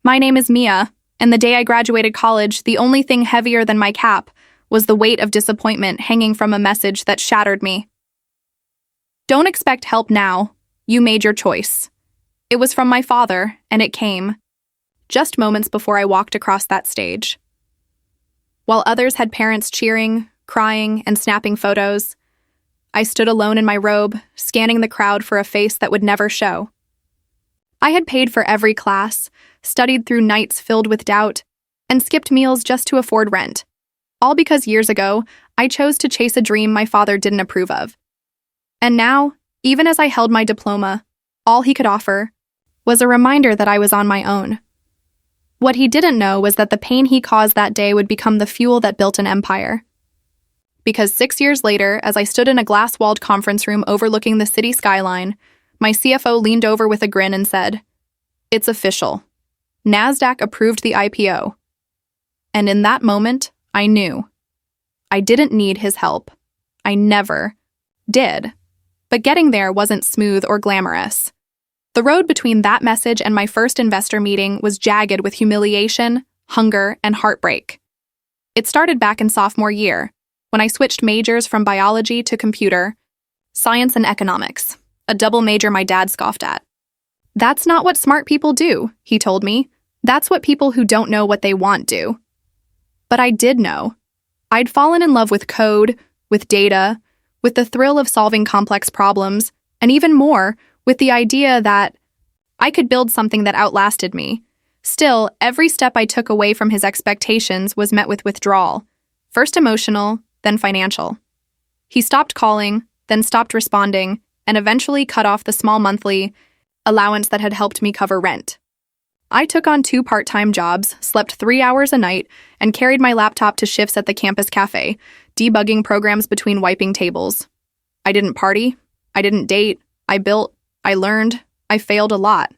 My name is Mia, and the day I graduated college, the only thing heavier than my cap was the weight of disappointment hanging from a message that shattered me. Don't expect help now. You made your choice. It was from my father, and it came just moments before I walked across that stage. While others had parents cheering, crying, and snapping photos, I stood alone in my robe, scanning the crowd for a face that would never show. I had paid for every class, studied through nights filled with doubt, and skipped meals just to afford rent. All because years ago, I chose to chase a dream my father didn't approve of. And now, even as I held my diploma, all he could offer was a reminder that I was on my own. What he didn't know was that the pain he caused that day would become the fuel that built an empire. Because 6 years later, as I stood in a glass-walled conference room overlooking the city skyline, my CFO leaned over with a grin and said, "It's official. NASDAQ approved the IPO." And in that moment, I knew. I didn't need his help. I never did. But getting there wasn't smooth or glamorous. The road between that message and my first investor meeting was jagged with humiliation, hunger, and heartbreak. It started back in sophomore year, when I switched majors from biology to computer science and economics, a double major my dad scoffed at. "That's not what smart people do," he told me. "That's what people who don't know what they want do." But I did know. I'd fallen in love with code, with data, with the thrill of solving complex problems, and even more, with the idea that I could build something that outlasted me. Still, every step I took away from his expectations was met with withdrawal. First emotional, then financial. He stopped calling, then stopped responding, and eventually cut off the small monthly allowance that had helped me cover rent. I took on 2 part-time jobs, slept 3 hours a night, and carried my laptop to shifts at the campus cafe, debugging programs between wiping tables. I didn't party. I didn't date. I built. I learned. I failed a lot.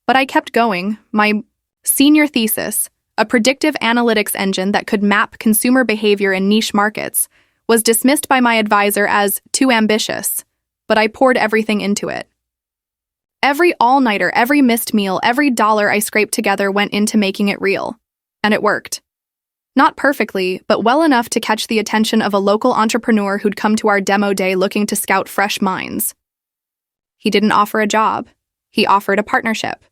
But I kept going. My senior thesis, a predictive analytics engine that could map consumer behavior in niche markets, was dismissed by my advisor as too ambitious, but I poured everything into it. Every all-nighter, every missed meal, every dollar I scraped together went into making it real. And it worked. Not perfectly, but well enough to catch the attention of a local entrepreneur who'd come to our demo day looking to scout fresh minds. He didn't offer a job. He offered a partnership.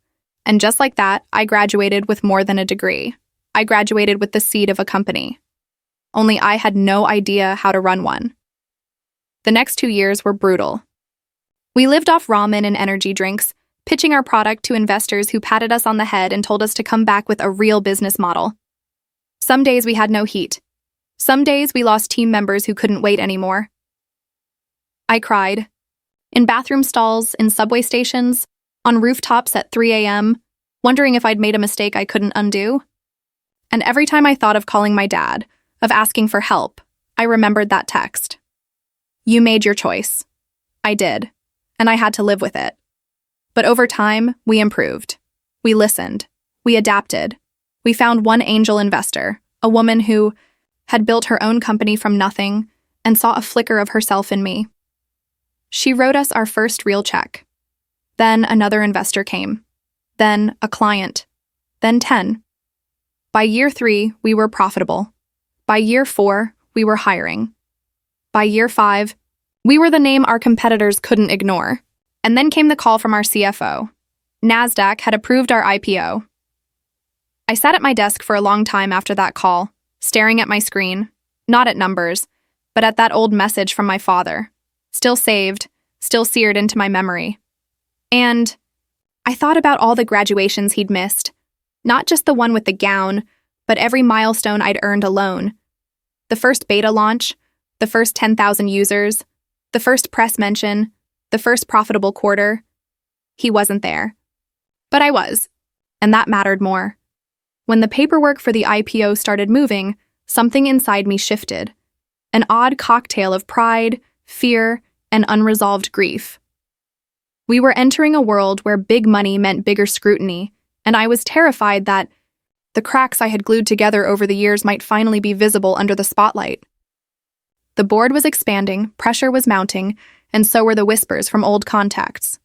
And just like that, I graduated with more than a degree. I graduated with the seed of a company. Only I had no idea how to run one. The next 2 years were brutal. We lived off ramen and energy drinks, pitching our product to investors who patted us on the head and told us to come back with a real business model. Some days we had no heat. Some days we lost team members who couldn't wait anymore. I cried. In bathroom stalls, in subway stations, on rooftops at 3 a.m., wondering if I'd made a mistake I couldn't undo. And every time I thought of calling my dad, of asking for help, I remembered that text. "You made your choice." I did, and I had to live with it. But over time, we improved. We listened. We adapted. We found one angel investor, a woman who had built her own company from nothing and saw a flicker of herself in me. She wrote us our first real check. Then another investor came. Then a client. Then 10. By year 3, we were profitable. By year 4, we were hiring. By year 5, we were the name our competitors couldn't ignore. And then came the call from our CFO. NASDAQ had approved our IPO. I sat at my desk for a long time after that call, staring at my screen, not at numbers, but at that old message from my father. Still saved, still seared into my memory. And I thought about all the graduations he'd missed, not just the one with the gown, but every milestone I'd earned alone. The first beta launch, the first 10,000 users, the first press mention, the first profitable quarter. He wasn't there. But I was, and that mattered more. When the paperwork for the IPO started moving, something inside me shifted. An odd cocktail of pride, fear, and unresolved grief. We were entering a world where big money meant bigger scrutiny, and I was terrified that the cracks I had glued together over the years might finally be visible under the spotlight. The board was expanding, pressure was mounting, and so were the whispers from old contacts.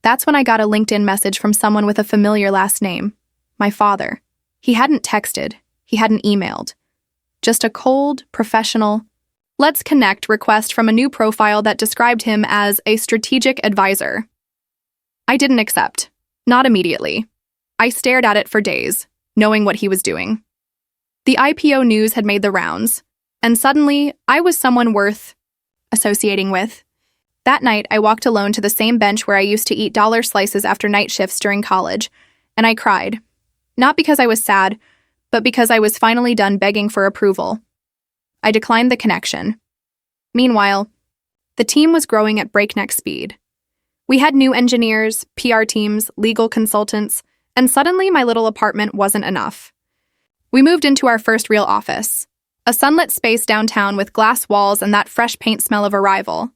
That's when I got a LinkedIn message from someone with a familiar last name, My father. He hadn't texted. He hadn't emailed. Just a cold, professional, "Let's connect" request from a new profile that described him as a strategic advisor. I didn't accept. Not immediately. I stared at it for days, knowing what he was doing. The IPO news had made the rounds, and suddenly I was someone worth associating with. That night, I walked alone to the same bench where I used to eat dollar slices after night shifts during college, and I cried. Not because I was sad, but because I was finally done begging for approval. I declined the connection. Meanwhile, the team was growing at breakneck speed. We had new engineers, PR teams, legal consultants, and suddenly my little apartment wasn't enough. We moved into our first real office, a sunlit space downtown with glass walls and that fresh paint smell of arrival.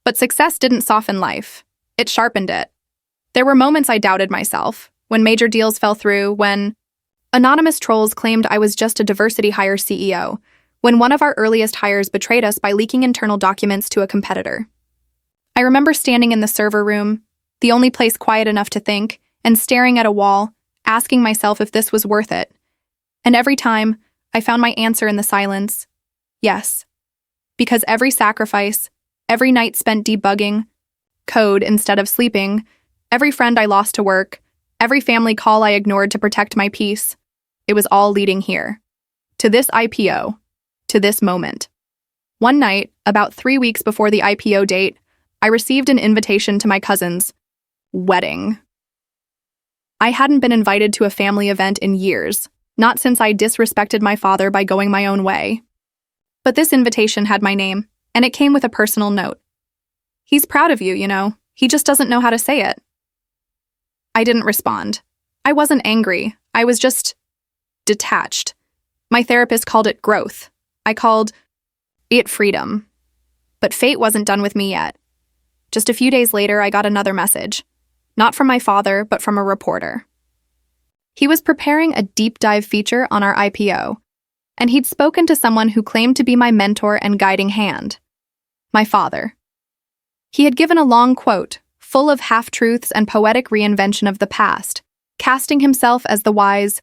But success didn't soften life. It sharpened it. There were moments I doubted myself, when major deals fell through, when anonymous trolls claimed I was just a diversity hire CEO, when one of our earliest hires betrayed us by leaking internal documents to a competitor. I remember standing in the server room, the only place quiet enough to think, and staring at a wall, asking myself if this was worth it. And every time, I found my answer in the silence: yes. Because every sacrifice, every night spent debugging code instead of sleeping, every friend I lost to work, every family call I ignored to protect my peace, it was all leading here. To this IPO. To this moment. One night, about 3 weeks before the IPO date, I received an invitation to my cousin's wedding. I hadn't been invited to a family event in years, not since I disrespected my father by going my own way. But this invitation had my name, and it came with a personal note. "He's proud of you, you know. He just doesn't know how to say it." I didn't respond. I wasn't angry. I was just detached. My therapist called it growth. I called it freedom. But fate wasn't done with me yet. Just a few days later, I got another message. Not from my father, but from a reporter. He was preparing a deep dive feature on our IPO, and he'd spoken to someone who claimed to be my mentor and guiding hand. My father. He had given a long quote, full of half-truths and poetic reinvention of the past, casting himself as the wise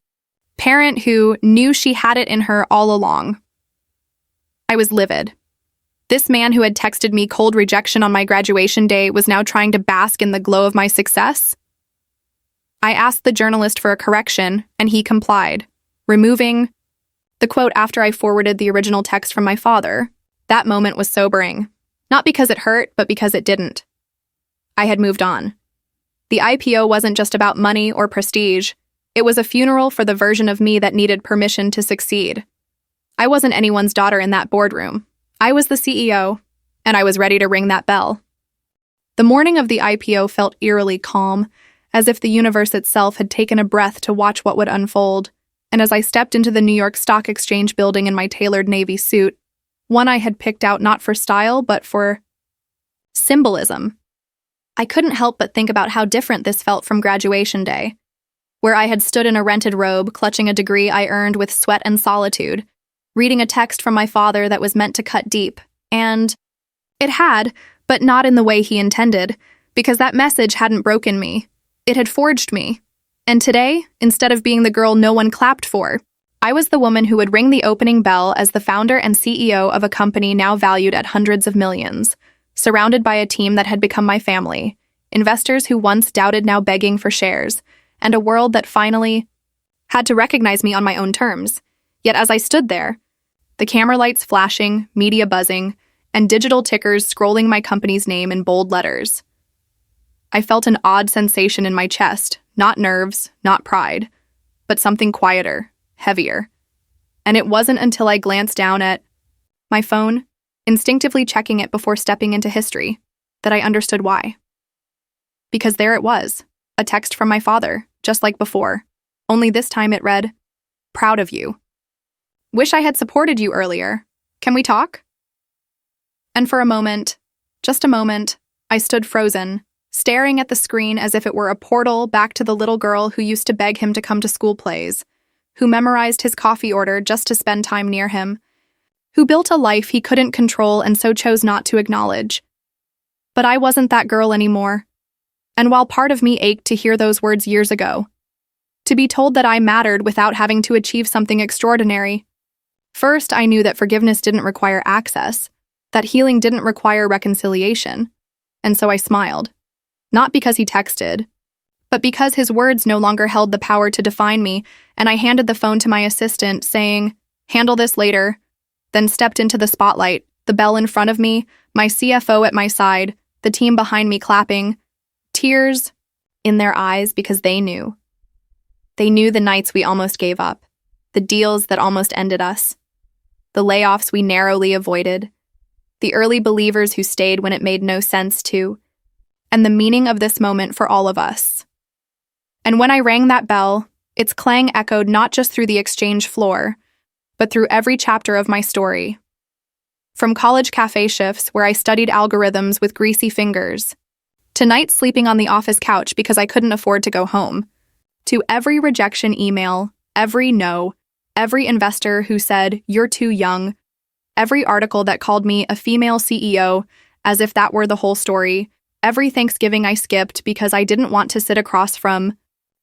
parent who knew she had it in her all along. I was livid. This man who had texted me cold rejection on my graduation day was now trying to bask in the glow of my success. I asked the journalist for a correction, and he complied, removing the quote after I forwarded the original text from my father. That moment was sobering. Not because it hurt, but because it didn't. I had moved on. The IPO wasn't just about money or prestige. It was a funeral for the version of me that needed permission to succeed. I wasn't anyone's daughter in that boardroom. I was the CEO, and I was ready to ring that bell. The morning of the IPO felt eerily calm, as if the universe itself had taken a breath to watch what would unfold, and as I stepped into the New York Stock Exchange building in my tailored navy suit, one I had picked out not for style, but for symbolism, I couldn't help but think about how different this felt from graduation day, where I had stood in a rented robe, clutching a degree I earned with sweat and solitude, reading a text from my father that was meant to cut deep, and it had, but not in the way he intended, because that message hadn't broken me. It had forged me. And today, instead of being the girl no one clapped for, I was the woman who would ring the opening bell as the founder and CEO of a company now valued at hundreds of millions, surrounded by a team that had become my family, investors who once doubted now begging for shares, and a world that finally had to recognize me on my own terms. Yet as I stood there, the camera lights flashing, media buzzing, and digital tickers scrolling my company's name in bold letters, I felt an odd sensation in my chest, not nerves, not pride, but something quieter, heavier. And it wasn't until I glanced down at my phone, instinctively checking it before stepping into history, that I understood why. Because there it was, a text from my father, just like before, only this time it read, "Proud of you. Wish I had supported you earlier. Can we talk?" And for a moment, just a moment, I stood frozen, staring at the screen as if it were a portal back to the little girl who used to beg him to come to school plays, who memorized his coffee order just to spend time near him, who built a life he couldn't control and so chose not to acknowledge. But I wasn't that girl anymore. And while part of me ached to hear those words years ago, To be told that I mattered without having to achieve something extraordinary. First, I knew that forgiveness didn't require access, that healing didn't require reconciliation, and so I smiled. Not because he texted, but because his words no longer held the power to define me, and I handed the phone to my assistant, saying, "Handle this later," then stepped into the spotlight, the bell in front of me, my CFO at my side, the team behind me clapping, tears in their eyes because they knew. They knew the nights we almost gave up, the deals that almost ended us, the layoffs we narrowly avoided, the early believers who stayed when it made no sense to, and the meaning of this moment for all of us. And when I rang that bell, its clang echoed not just through the exchange floor, but through every chapter of my story. From college cafe shifts where I studied algorithms with greasy fingers, to nights sleeping on the office couch because I couldn't afford to go home, to every rejection email, every no, every investor who said, "You're too young," every article that called me a female CEO as if that were the whole story, every Thanksgiving I skipped because I didn't want to sit across from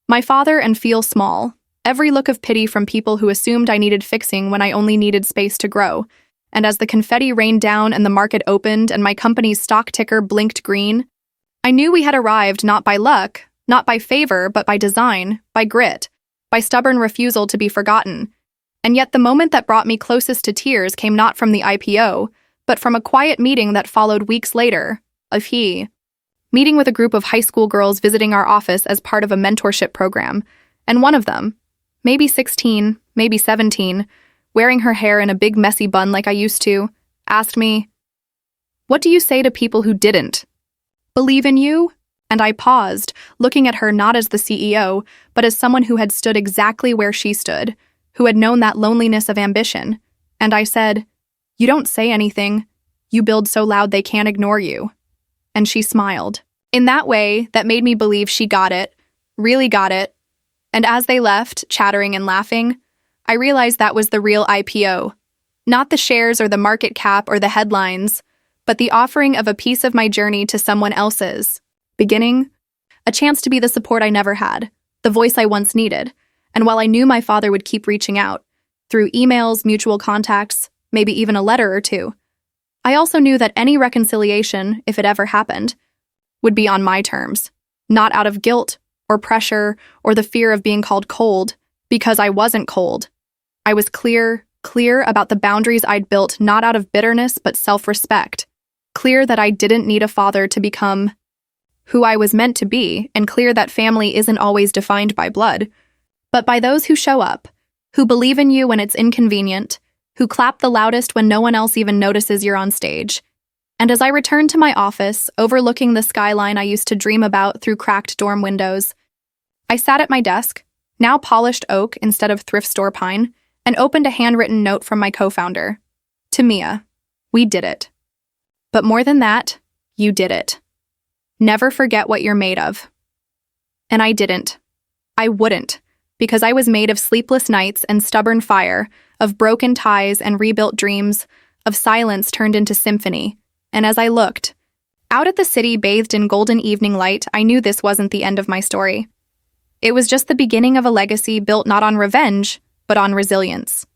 my father and feel small, every look of pity from people who assumed I needed fixing when I only needed space to grow. And as the confetti rained down and the market opened and my company's stock ticker blinked green, I knew we had arrived not by luck, not by favor, but by design, by grit, by stubborn refusal to be forgotten. And yet the moment that brought me closest to tears came not from the IPO, but from a quiet meeting that followed weeks later, meeting with a group of high school girls visiting our office as part of a mentorship program, and one of them, maybe 16, maybe 17, wearing her hair in a big messy bun like I used to, asked me, "What do you say to people who didn't believe in you?" And I paused, looking at her not as the CEO, but as someone who had stood exactly where she stood, who had known that loneliness of ambition. And I said, "You don't say anything. You build so loud they can't ignore you." And she smiled. In that way, that made me believe she got it, really got it. And as they left, chattering and laughing, I realized that was the real IPO. Not the shares or the market cap or the headlines, but the offering of a piece of my journey to someone else's. Beginning, a chance to be the support I never had, the voice I once needed. And while I knew my father would keep reaching out, through emails, mutual contacts, maybe even a letter or two, I also knew that any reconciliation, if it ever happened, would be on my terms, not out of guilt or pressure or the fear of being called cold, because I wasn't cold. I was clear about the boundaries I'd built not out of bitterness but self-respect, clear that I didn't need a father to become who I was meant to be, and clear that family isn't always defined by blood, but by those who show up, who believe in you when it's inconvenient, who clap the loudest when no one else even notices you're on stage. And as I returned to my office, overlooking the skyline I used to dream about through cracked dorm windows, I sat at my desk, now polished oak instead of thrift store pine, and opened a handwritten note from my co-founder. To Mia, we did it. But more than that, you did it. Never forget what you're made of. And I didn't. I wouldn't, because I was made of sleepless nights and stubborn fire, of broken ties and rebuilt dreams, of silence turned into symphony. And as I looked out at the city bathed in golden evening light, I knew this wasn't the end of my story. It was just the beginning of a legacy built not on revenge, but on resilience.